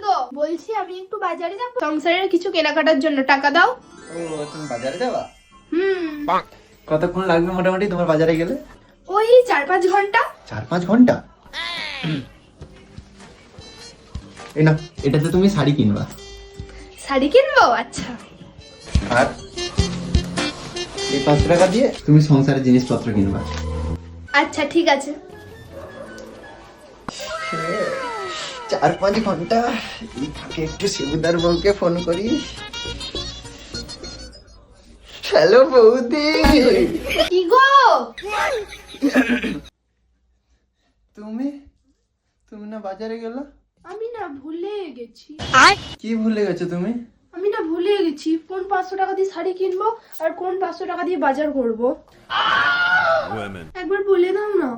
গো, বলছি আমি একটু বাজারে যাব, সংসারের কিছু কেনাকাটার জন্য টাকা দাও। ও তুমি বাজারে যাবা? হুম। কতক্ষণ লাগবে মোটামুটি তোমার বাজারে গেলে? ওই 4-5 ঘন্টা। 4-5 ঘন্টা? এই না, এটাতে তুমি শাড়ি কিনবা। শাড়ি কিনবো? আচ্ছা। আর এই 5 টাকা দিয়ে তুমি সংসারের জিনিসপত্র কিনবা। আচ্ছা ঠিক আছে। 4-5 ঘন্টা এই ফাঁকে একটু শিবুদার বউকে ফোন করি। হ্যালো বৌদি। কি গো? তুমি তুমি না বাজারে গেলা? আমি না ভুলে গেছি। কি ভুলে গেছো তুমি? আমি না ভুলে গেছি কোন 500 টাকা দিয়ে শাড়ি কিনবো আর কোন 500 টাকা দিয়ে বাজার করব। একবার বলে দাও না।